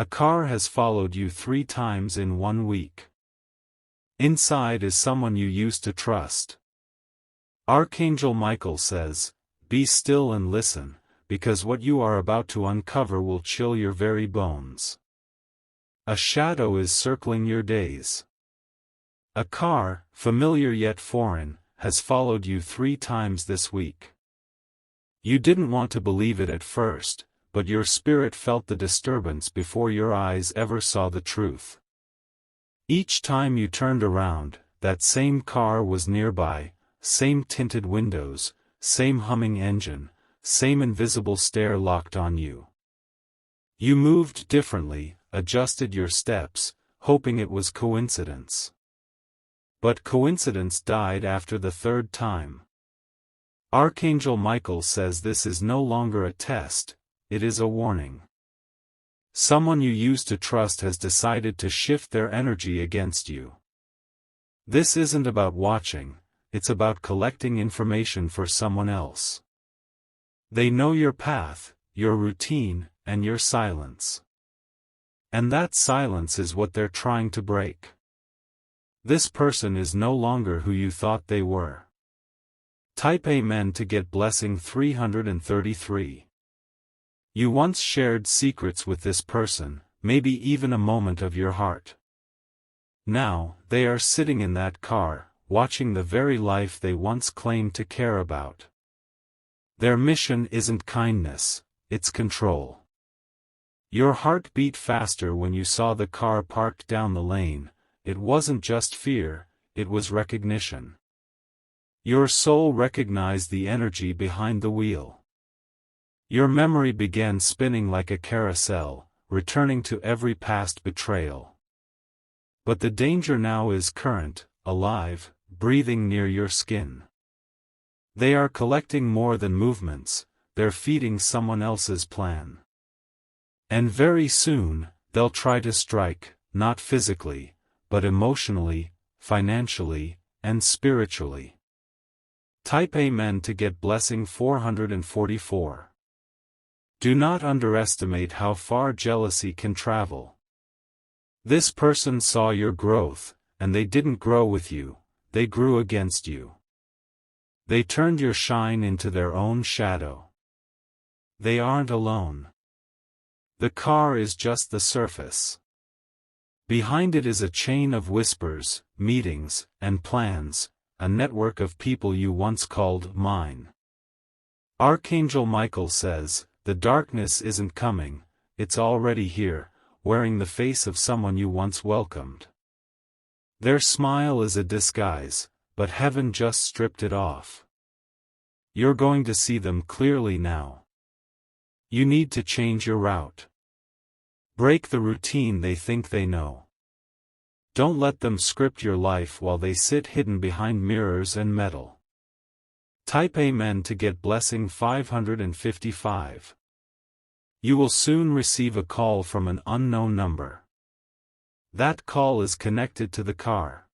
A car has followed you 3 times in 1 week. Inside is someone you used to trust. Archangel Michael says, "Be still and listen, because what you are about to uncover will chill your very bones." A shadow is circling your days. A car, familiar yet foreign, has followed you 3 times this week. You didn't want to believe it at first, but your spirit felt the disturbance before your eyes ever saw the truth. Each time you turned around, that same car was nearby, same tinted windows, same humming engine, same invisible stare locked on you. You moved differently, adjusted your steps, hoping it was coincidence. But coincidence died after the 3rd time. Archangel Michael says this is no longer a test, it is a warning. Someone you used to trust has decided to shift their energy against you. This isn't about watching, it's about collecting information for someone else. They know your path, your routine, and your silence. And that silence is what they're trying to break. This person is no longer who you thought they were. Type Amen to get blessing 333. You once shared secrets with this person, maybe even a moment of your heart. Now, they are sitting in that car, watching the very life they once claimed to care about. Their mission isn't kindness, it's control. Your heart beat faster when you saw the car parked down the lane. It wasn't just fear, it was recognition. Your soul recognized the energy behind the wheel. Your memory began spinning like a carousel, returning to every past betrayal. But the danger now is current, alive, breathing near your skin. They are collecting more than movements, they're feeding someone else's plan. And very soon, they'll try to strike, not physically, but emotionally, financially, and spiritually. Type Amen to get blessing 444. Do not underestimate how far jealousy can travel. This person saw your growth, and they didn't grow with you, they grew against you. They turned your shine into their own shadow. They aren't alone. The car is just the surface. Behind it is a chain of whispers, meetings, and plans, a network of people you once called mine. Archangel Michael says, the darkness isn't coming, it's already here, wearing the face of someone you once welcomed. Their smile is a disguise, but heaven just stripped it off. You're going to see them clearly now. You need to change your route. Break the routine they think they know. Don't let them script your life while they sit hidden behind mirrors and metal. Type Amen to get blessing 555. You will soon receive a call from an unknown number. That call is connected to the car.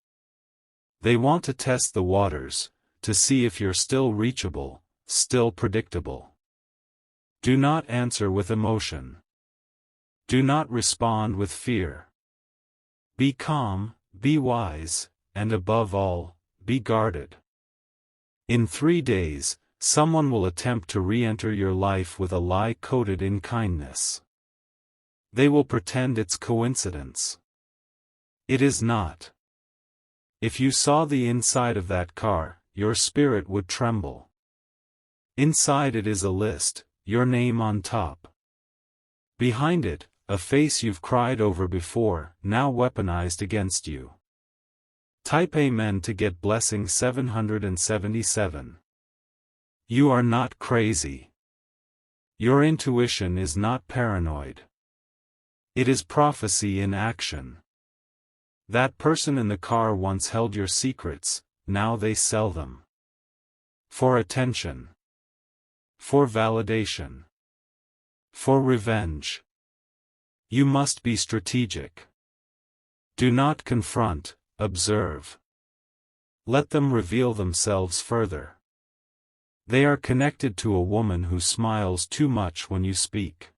They want to test the waters, to see if you're still reachable, still predictable. Do not answer with emotion. Do not respond with fear. Be calm, be wise, and above all, be guarded. In 3 days, someone will attempt to re-enter your life with a lie coated in kindness. They will pretend it's coincidence. It is not. If you saw the inside of that car, your spirit would tremble. Inside it is a list, your name on top. Behind it, a face you've cried over before, now weaponized against you. Type Amen to get blessing 777. You are not crazy. Your intuition is not paranoid. It is prophecy in action. That person in the car once held your secrets, now they sell them. For attention. For validation. For revenge. You must be strategic. Do not confront, observe. Let them reveal themselves further. They are connected to a woman who smiles too much when you speak.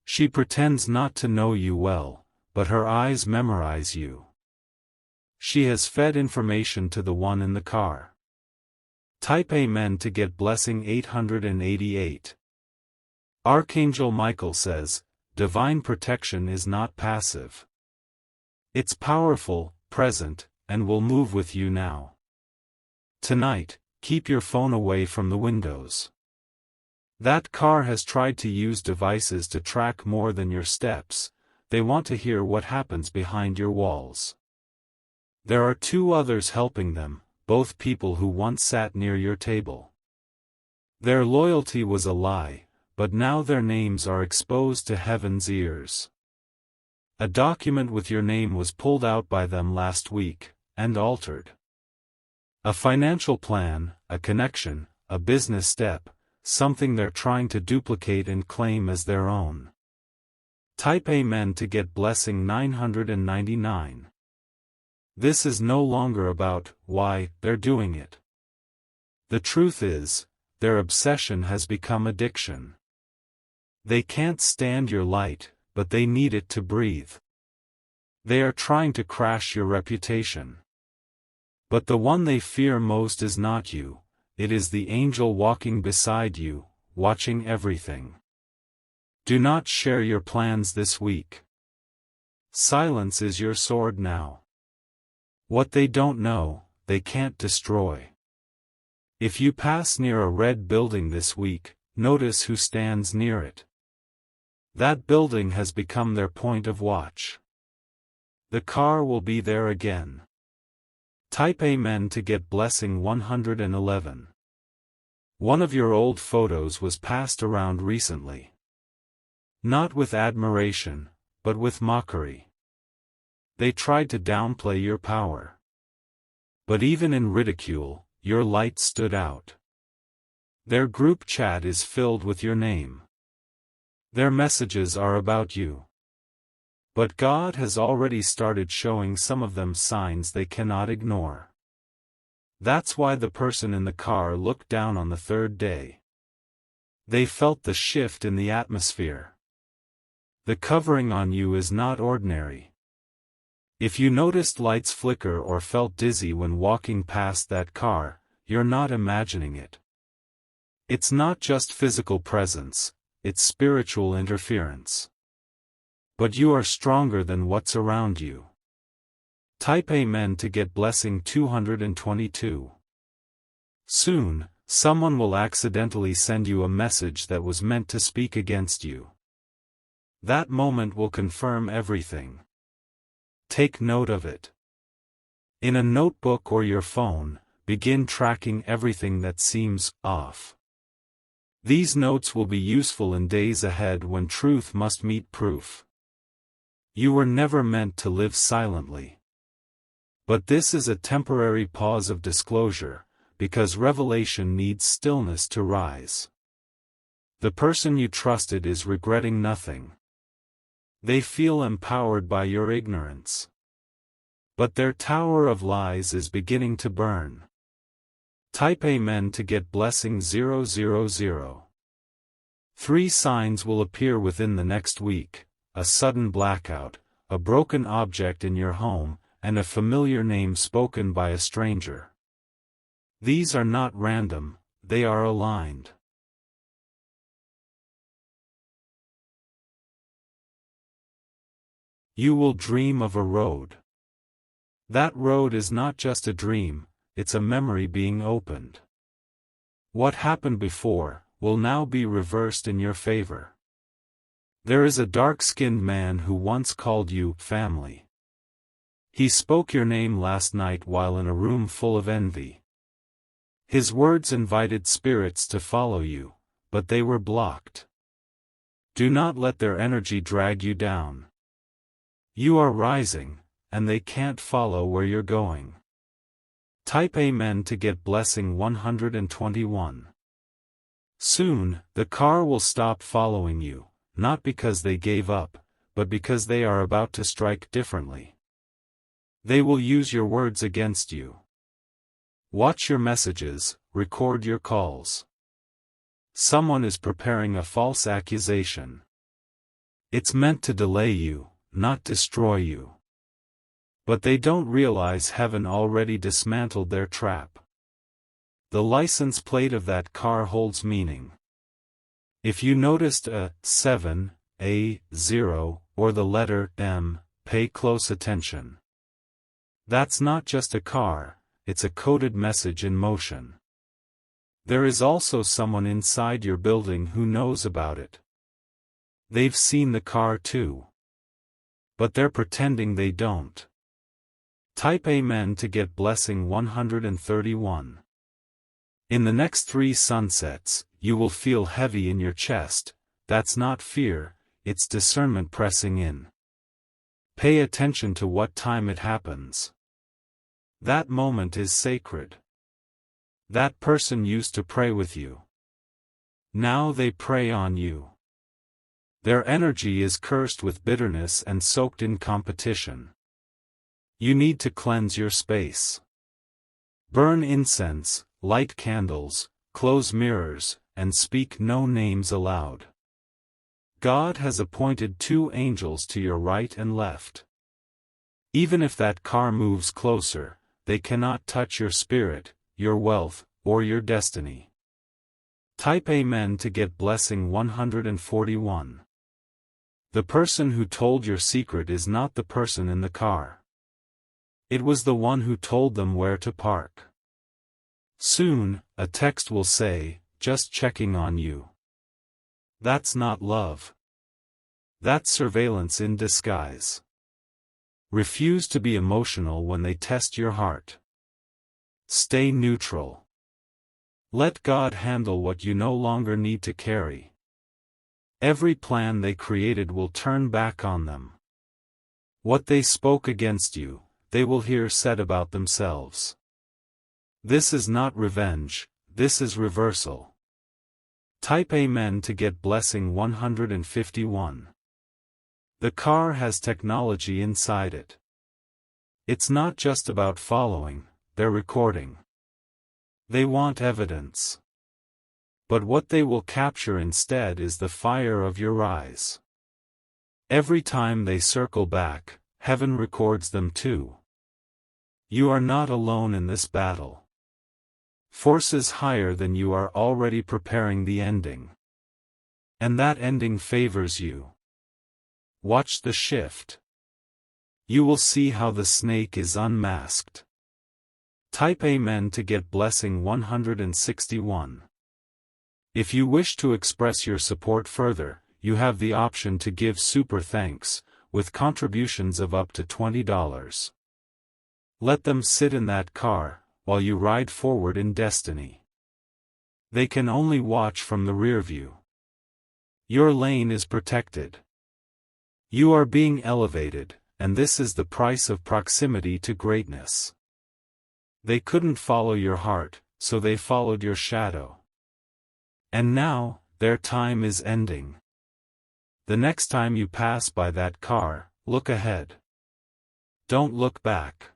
She pretends not to know you well, but her eyes memorize you. She has fed information to the one in the car. Type Amen to get blessing 888. Archangel Michael says, divine protection is not passive. It's powerful, present, and will move with you now. Tonight, keep your phone away from the windows. That car has tried to use devices to track more than your steps. They want to hear what happens behind your walls. There are two others helping them, both people who once sat near your table. Their loyalty was a lie, but now their names are exposed to heaven's ears. A document with your name was pulled out by them last week, and altered. A financial plan, a connection, a business step, something they're trying to duplicate and claim as their own. Type Amen to get blessing 999. This is no longer about why they're doing it. The truth is, their obsession has become addiction. They can't stand your light, but they need it to breathe. They are trying to crash your reputation. But the one they fear most is not you, it is the angel walking beside you, watching everything. Do not share your plans this week. Silence is your sword now. What they don't know, they can't destroy. If you pass near a red building this week, notice who stands near it. That building has become their point of watch. The car will be there again. Type Amen to get blessing 111. One of your old photos was passed around recently. Not with admiration, but with mockery. They tried to downplay your power. But even in ridicule, your light stood out. Their group chat is filled with your name. Their messages are about you. But God has already started showing some of them signs they cannot ignore. That's why the person in the car looked down on the third day. They felt the shift in the atmosphere. The covering on you is not ordinary. If you noticed lights flicker or felt dizzy when walking past that car, you're not imagining it. It's not just physical presence, it's spiritual interference. But you are stronger than what's around you. Type Amen to get blessing 222. Soon, someone will accidentally send you a message that was meant to speak against you. That moment will confirm everything. Take note of it. In a notebook or your phone, begin tracking everything that seems off. These notes will be useful in days ahead when truth must meet proof. You were never meant to live silently. But this is a temporary pause of disclosure, because revelation needs stillness to rise. The person you trusted is regretting nothing. They feel empowered by your ignorance. But their tower of lies is beginning to burn. Type Amen to get blessing 000. 3 signs will appear within the next week: a sudden blackout, a broken object in your home, and a familiar name spoken by a stranger. These are not random, they are aligned. You will dream of a road. That road is not just a dream, it's a memory being opened. What happened before will now be reversed in your favor. There is a dark-skinned man who once called you family. He spoke your name last night while in a room full of envy. His words invited spirits to follow you, but they were blocked. Do not let their energy drag you down. You are rising, and they can't follow where you're going. Type Amen to get blessing 121. Soon, the car will stop following you, not because they gave up, but because they are about to strike differently. They will use your words against you. Watch your messages, record your calls. Someone is preparing a false accusation. It's meant to delay you, not destroy you. But they don't realize heaven already dismantled their trap. The license plate of that car holds meaning. If you noticed a 7, a 0, or the letter M, pay close attention. That's not just a car, it's a coded message in motion. There is also someone inside your building who knows about it. They've seen the car too. But they're pretending they don't. Type Amen to get blessing 131. In the next 3 sunsets, you will feel heavy in your chest. That's not fear, it's discernment pressing in. Pay attention to what time it happens. That moment is sacred. That person used to pray with you. Now they prey on you. Their energy is cursed with bitterness and soaked in competition. You need to cleanse your space. Burn incense, light candles, close mirrors, and speak no names aloud. God has appointed 2 angels to your right and left. Even if that car moves closer, they cannot touch your spirit, your wealth, or your destiny. Type Amen to get blessing 141. The person who told your secret is not the person in the car. It was the one who told them where to park. Soon, a text will say, "Just checking on you." That's not love. That's surveillance in disguise. Refuse to be emotional when they test your heart. Stay neutral. Let God handle what you no longer need to carry. Every plan they created will turn back on them. What they spoke against you, they will hear said about themselves. This is not revenge, this is reversal. Type Amen to get blessing 151. The car has technology inside it. It's not just about following, they're recording. They want evidence. But what they will capture instead is the fire of your eyes. Every time they circle back, heaven records them too. You are not alone in this battle. Forces higher than you are already preparing the ending. And that ending favors you. Watch the shift. You will see how the snake is unmasked. Type Amen to get blessing 161. If you wish to express your support further, you have the option to give super thanks, with contributions of up to $20. Let them sit in that car, while you ride forward in destiny. They can only watch from the rear view. Your lane is protected. You are being elevated, and this is the price of proximity to greatness. They couldn't follow your heart, so they followed your shadow. And now, their time is ending. The next time you pass by that car, look ahead. Don't look back.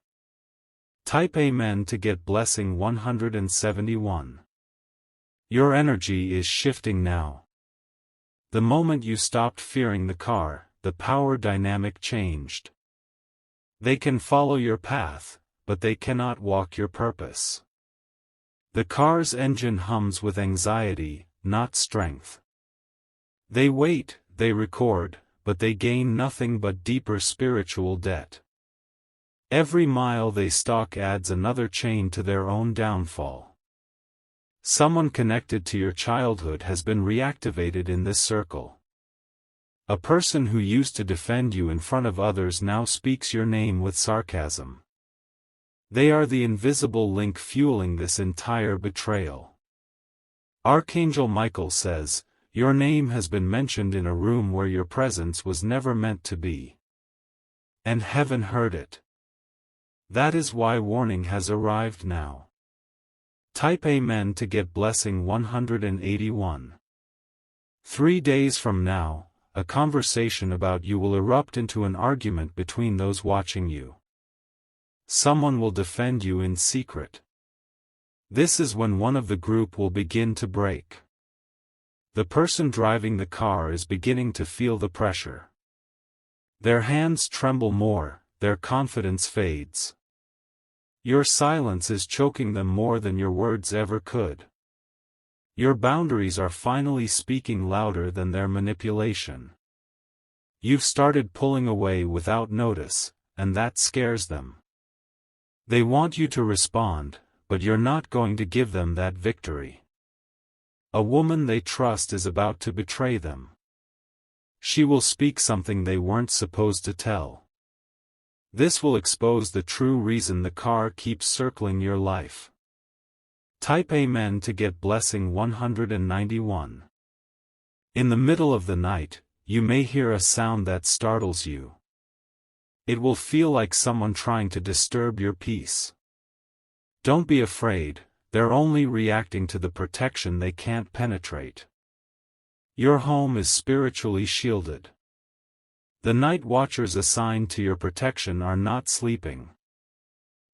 Type Amen to get blessing 171. Your energy is shifting now. The moment you stopped fearing the car, the power dynamic changed. They can follow your path, but they cannot walk your purpose. The car's engine hums with anxiety, not strength. They wait, they record, but they gain nothing but deeper spiritual debt. Every mile they stalk adds another chain to their own downfall. Someone connected to your childhood has been reactivated in this circle. A person who used to defend you in front of others now speaks your name with sarcasm. They are the invisible link fueling this entire betrayal. Archangel Michael says, "Your name has been mentioned in a room where your presence was never meant to be." And heaven heard it. That is why warning has arrived now. Type Amen to get blessing 181. 3 days from now, a conversation about you will erupt into an argument between those watching you. Someone will defend you in secret. This is when one of the group will begin to break. The person driving the car is beginning to feel the pressure. Their hands tremble more, their confidence fades. Your silence is choking them more than your words ever could. Your boundaries are finally speaking louder than their manipulation. You've started pulling away without notice, and that scares them. They want you to respond, but you're not going to give them that victory. A woman they trust is about to betray them. She will speak something they weren't supposed to tell. This will expose the true reason the car keeps circling your life. Type Amen to get blessing 191. In the middle of the night, you may hear a sound that startles you. It will feel like someone trying to disturb your peace. Don't be afraid, they're only reacting to the protection they can't penetrate. Your home is spiritually shielded. The night watchers assigned to your protection are not sleeping.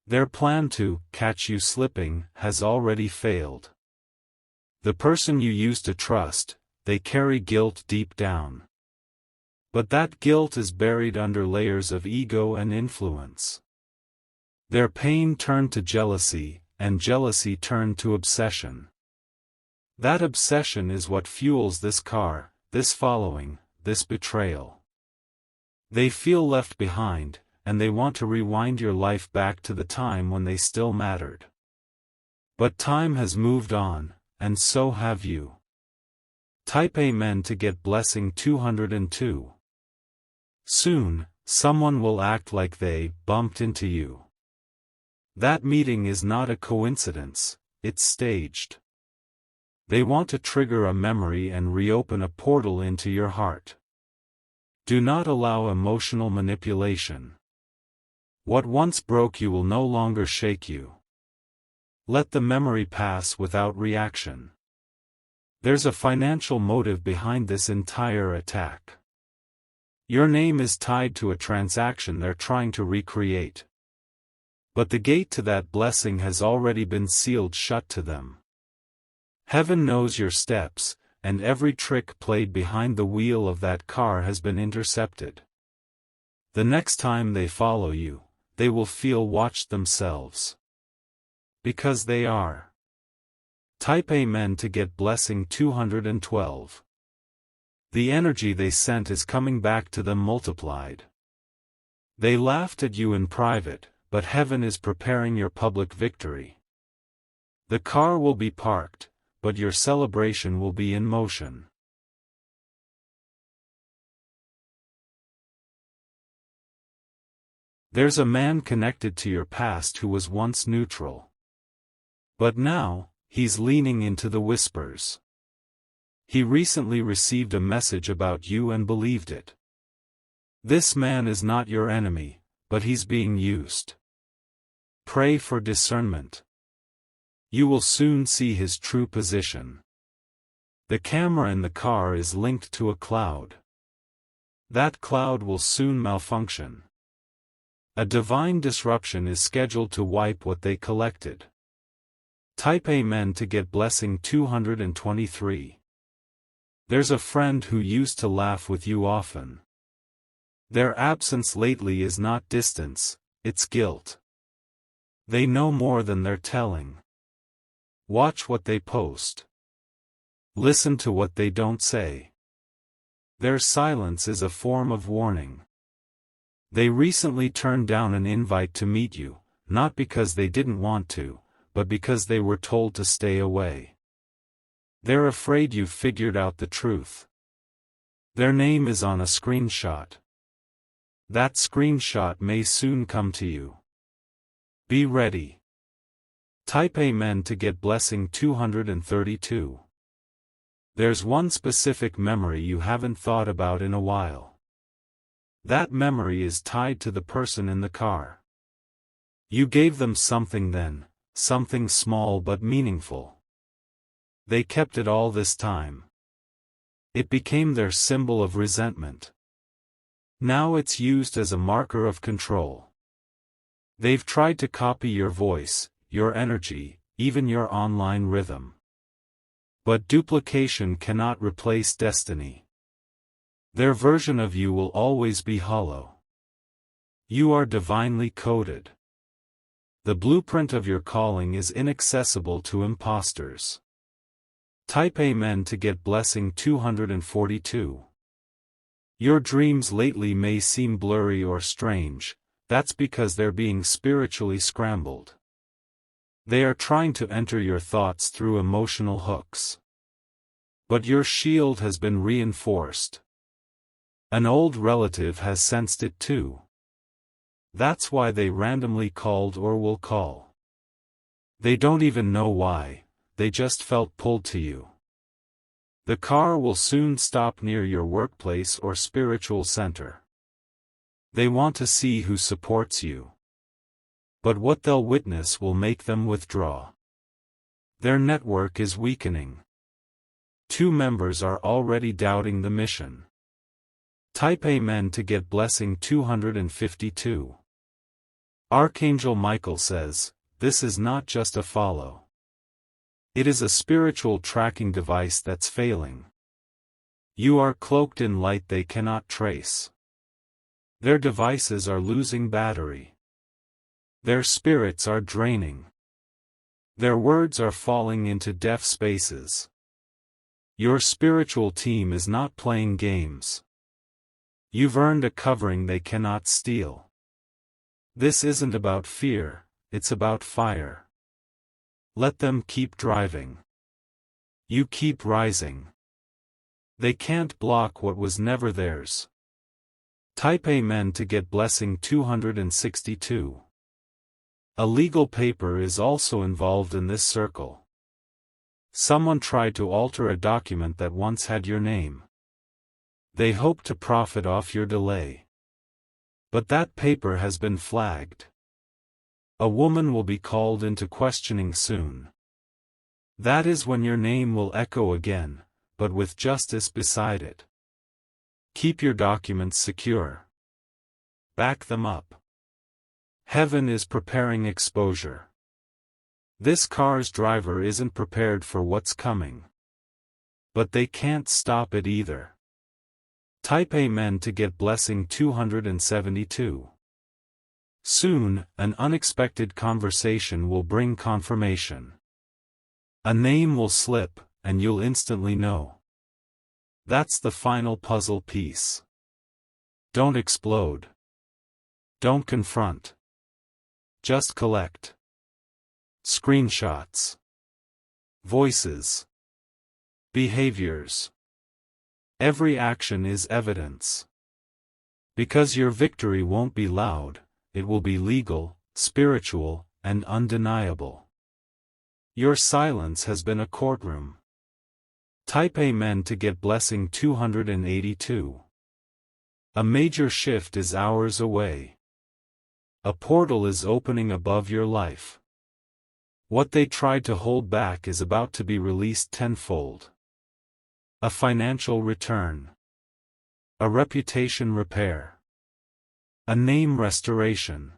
Their plan to catch you slipping has already failed. The person you used to trust, they carry guilt deep down. But that guilt is buried under layers of ego and influence. Their pain turned to jealousy, and jealousy turned to obsession. That obsession is what fuels this car, this following, this betrayal. They feel left behind, and they want to rewind your life back to the time when they still mattered. But time has moved on, and so have you. Type Amen to get blessing 202. Soon, someone will act like they bumped into you. That meeting is not a coincidence, it's staged. They want to trigger a memory and reopen a portal into your heart. Do not allow emotional manipulation. What once broke you will no longer shake you. Let the memory pass without reaction. There's a financial motive behind this entire attack. Your name is tied to a transaction they're trying to recreate. But the gate to that blessing has already been sealed shut to them. Heaven knows your steps, and every trick played behind the wheel of that car has been intercepted. The next time they follow you, they will feel watched themselves. Because they are. Type Amen to get blessing 212. The energy they sent is coming back to them multiplied. They laughed at you in private, but heaven is preparing your public victory. The car will be parked, but your celebration will be in motion. There's a man connected to your past who was once neutral. But now, he's leaning into the whispers. He recently received a message about you and believed it. This man is not your enemy, but he's being used. Pray for discernment. You will soon see his true position. The camera in the car is linked to a cloud. That cloud will soon malfunction. A divine disruption is scheduled to wipe what they collected. Type Amen to get blessing 223. There's a friend who used to laugh with you often. Their absence lately is not distance, it's guilt. They know more than they're telling. Watch what they post. Listen to what they don't say. Their silence is a form of warning. They recently turned down an invite to meet you, not because they didn't want to, but because they were told to stay away. They're afraid you've figured out the truth. Their name is on a screenshot. That screenshot may soon come to you. Be ready. Type Amen to get blessing 232. There's one specific memory you haven't thought about in a while. That memory is tied to the person in the car. You gave them something then, something small but meaningful. They kept it all this time. It became their symbol of resentment. Now it's used as a marker of control. They've tried to copy your voice, your energy, even your online rhythm. But duplication cannot replace destiny. Their version of you will always be hollow. You are divinely coded. The blueprint of your calling is inaccessible to imposters. Type Amen to get blessing 242. Your dreams lately may seem blurry or strange, that's because they're being spiritually scrambled. They are trying to enter your thoughts through emotional hooks. But your shield has been reinforced. An old relative has sensed it too. That's why they randomly called or will call. They don't even know why, they just felt pulled to you. The car will soon stop near your workplace or spiritual center. They want to see who supports you. But what they'll witness will make them withdraw. Their network is weakening. 2 members are already doubting the mission. Type Amen to get blessing 252. Archangel Michael says, this is not just a follow. It is a spiritual tracking device that's failing. You are cloaked in light they cannot trace. Their devices are losing battery. Their spirits are draining. Their words are falling into deaf spaces. Your spiritual team is not playing games. You've earned a covering they cannot steal. This isn't about fear, it's about fire. Let them keep driving. You keep rising. They can't block what was never theirs. Type Amen to get blessing 262. A legal paper is also involved in this circle. Someone tried to alter a document that once had your name. They hope to profit off your delay. But that paper has been flagged. A woman will be called into questioning soon. That is when your name will echo again, but with justice beside it. Keep your documents secure. Back them up. Heaven is preparing exposure. This car's driver isn't prepared for what's coming. But they can't stop it either. Type Amen to get blessing 272. Soon, an unexpected conversation will bring confirmation. A name will slip, and you'll instantly know. That's the final puzzle piece. Don't explode. Don't confront. Just collect. Screenshots. Voices. Behaviors. Every action is evidence. Because your victory won't be loud, it will be legal, spiritual, and undeniable. Your silence has been a courtroom. Type Amen to get blessing 282. A major shift is hours away. A portal is opening above your life. What they tried to hold back is about to be released tenfold. A financial return. A reputation repair. A name restoration.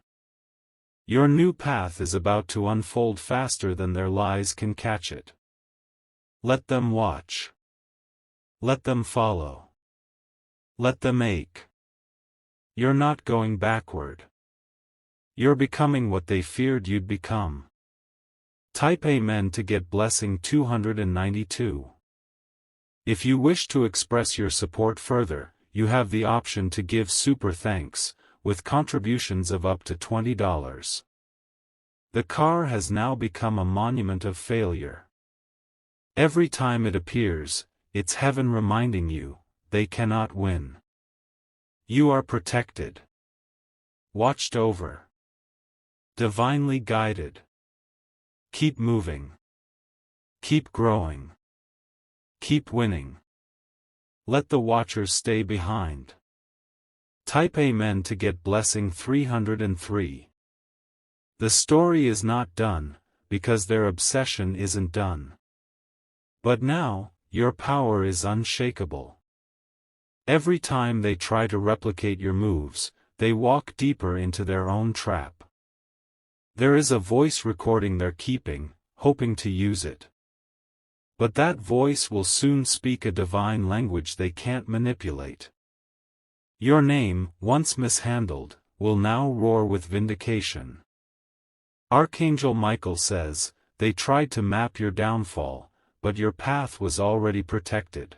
Your new path is about to unfold faster than their lies can catch it. Let them watch. Let them follow. Let them ache. You're not going backward. You're becoming what they feared you'd become. Type Amen to get blessing 292. If you wish to express your support further, you have the option to give super thanks, with contributions of up to $20. The car has now become a monument of failure. Every time it appears, it's heaven reminding you, they cannot win. You are protected. Watched over. Divinely guided. Keep moving. Keep growing. Keep winning. Let the watchers stay behind. Type Amen to get blessing 303. The story is not done, because their obsession isn't done. But now, your power is unshakable. Every time they try to replicate your moves, they walk deeper into their own trap. There is a voice recording they're keeping, hoping to use it. But that voice will soon speak a divine language they can't manipulate. Your name, once mishandled, will now roar with vindication. Archangel Michael says, they tried to map your downfall, but your path was already protected.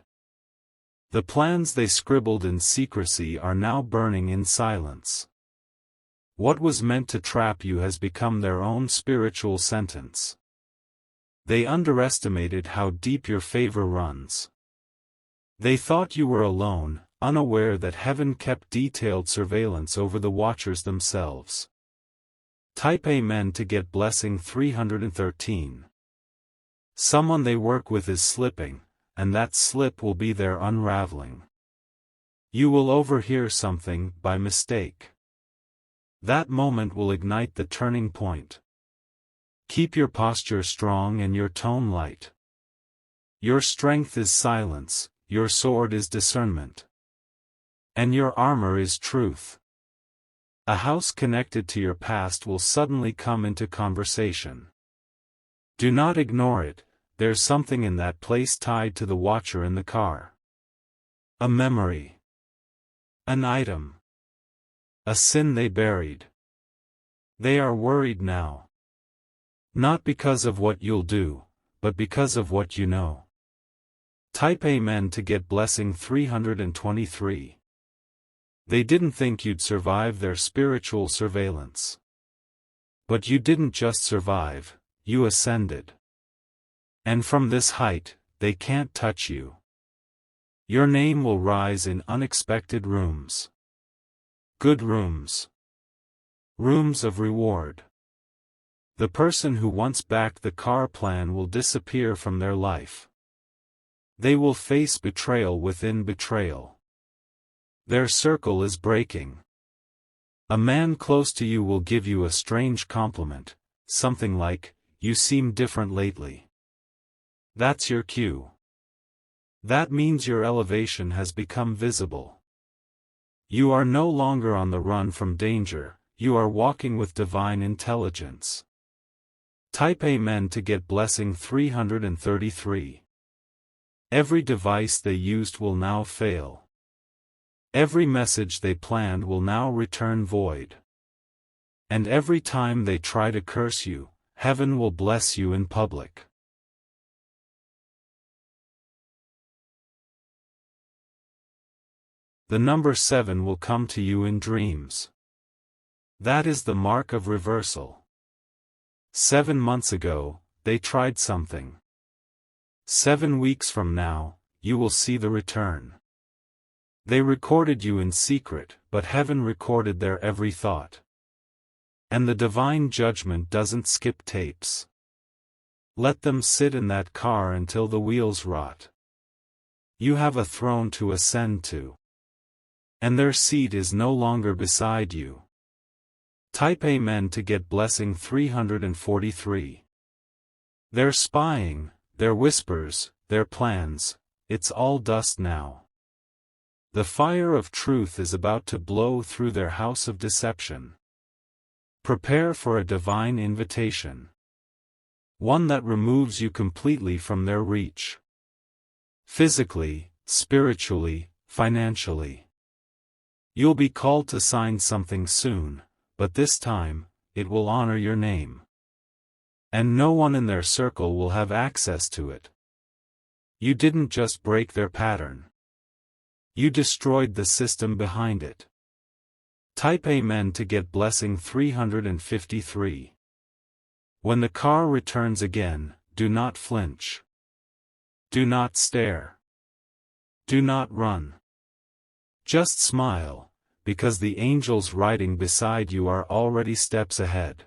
The plans they scribbled in secrecy are now burning in silence. What was meant to trap you has become their own spiritual sentence. They underestimated how deep your favor runs. They thought you were alone, unaware that heaven kept detailed surveillance over the watchers themselves. Type Amen to get blessing 313. Someone they work with is slipping, and that slip will be their unraveling. You will overhear something by mistake. That moment will ignite the turning point. Keep your posture strong and your tone light. Your strength is silence, your sword is discernment. And your armor is truth. A house connected to your past will suddenly come into conversation. Do not ignore it, there's something in that place tied to the watcher in the car. A memory. An item. A sin they buried. They are worried now. Not because of what you'll do, but because of what you know. Type Amen to get blessing 323. They didn't think you'd survive their spiritual surveillance. But you didn't just survive, you ascended. And from this height, they can't touch you. Your name will rise in unexpected rooms. Good rooms. Rooms of reward. The person who once backed the car plan will disappear from their life. They will face betrayal within betrayal. Their circle is breaking. A man close to you will give you a strange compliment, something like, "You seem different lately." That's your cue. That means your elevation has become visible. You are no longer on the run from danger, you are walking with divine intelligence. Type Amen to get blessing 333. Every device they used will now fail. Every message they planned will now return void. And every time they try to curse you, heaven will bless you in public. The number 7 will come to you in dreams. That is the mark of reversal. 7 months ago, they tried something. 7 weeks from now, you will see the return. They recorded you in secret, but heaven recorded their every thought. And the divine judgment doesn't skip tapes. Let them sit in that car until the wheels rot. You have a throne to ascend to. And their seat is no longer beside you. Type Amen to get blessing 343. Their spying, their whispers, their plans, it's all dust now. The fire of truth is about to blow through their house of deception. Prepare for a divine invitation. One that removes you completely from their reach. Physically, spiritually, financially. You'll be called to sign something soon, but this time, it will honor your name. And no one in their circle will have access to it. You didn't just break their pattern. You destroyed the system behind it. Type Amen to get blessing 353. When the car returns again, do not flinch. Do not stare. Do not run. Just smile, because the angels riding beside you are already steps ahead.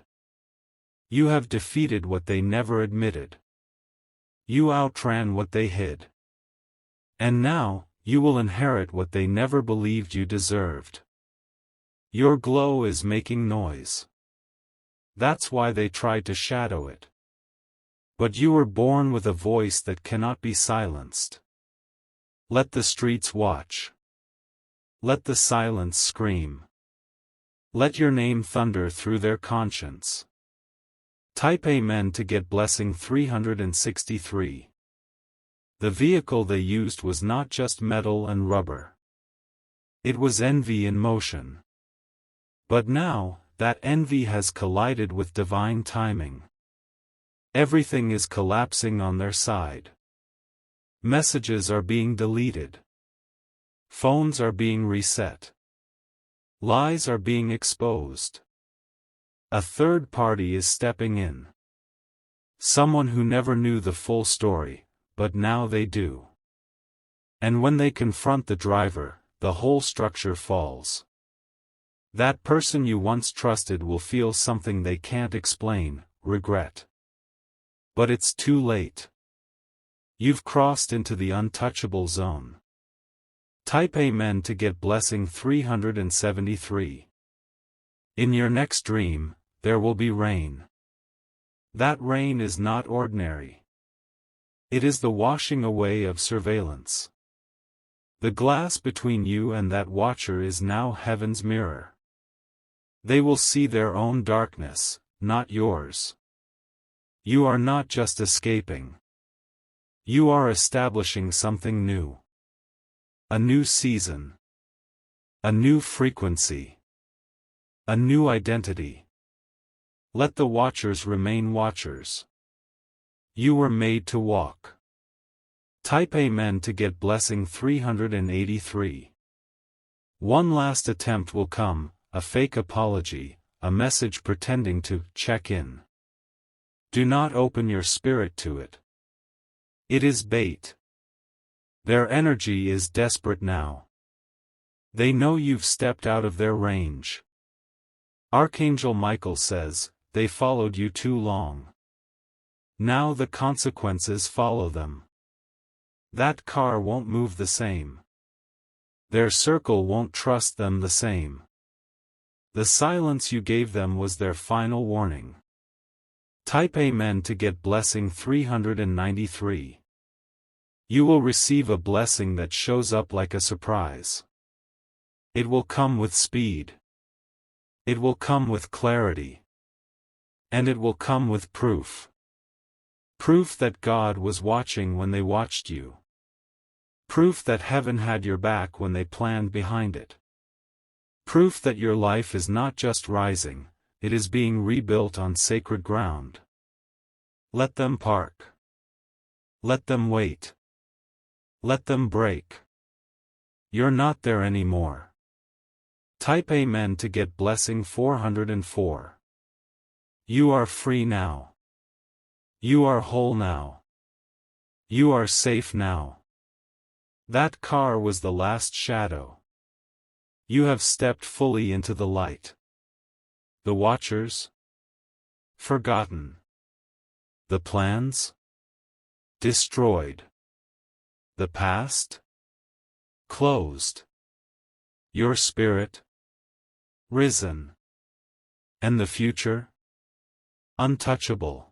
You have defeated what they never admitted. You outran what they hid. And now, you will inherit what they never believed you deserved. Your glow is making noise. That's why they tried to shadow it. But you were born with a voice that cannot be silenced. Let the streets watch. Let the silence scream. Let your name thunder through their conscience. Type Amen to get blessing 363. The vehicle they used was not just metal and rubber. It was envy in motion. But now, that envy has collided with divine timing. Everything is collapsing on their side. Messages are being deleted. Phones are being reset. Lies are being exposed. A third party is stepping in. Someone who never knew the full story, but now they do. And when they confront the driver, the whole structure falls. That person you once trusted will feel something they can't explain, regret. But it's too late. You've crossed into the untouchable zone. Type Amen to get blessing 373. In your next dream, there will be rain. That rain is not ordinary. It is the washing away of surveillance. The glass between you and that watcher is now heaven's mirror. They will see their own darkness, not yours. You are not just escaping. You are establishing something new. A new season. A new frequency. A new identity. Let the watchers remain watchers. You were made to walk. Type Amen to get blessing 383. One last attempt will come, a fake apology, a message pretending to check in. Do not open your spirit to it. It is bait. Their energy is desperate now. They know you've stepped out of their range. Archangel Michael says, they followed you too long. Now the consequences follow them. That car won't move the same. Their circle won't trust them the same. The silence you gave them was their final warning. Type Amen to get blessing 393. You will receive a blessing that shows up like a surprise. It will come with speed. It will come with clarity. And it will come with proof. Proof that God was watching when they watched you. Proof that heaven had your back when they planned behind it. Proof that your life is not just rising, it is being rebuilt on sacred ground. Let them park. Let them wait. Let them break. You're not there anymore. Type Amen to get blessing 404. You are free now. You are whole now. You are safe now. That car was the last shadow. You have stepped fully into the light. The watchers? Forgotten. The plans? Destroyed. The past? Closed. Your spirit? Risen. And the future? Untouchable.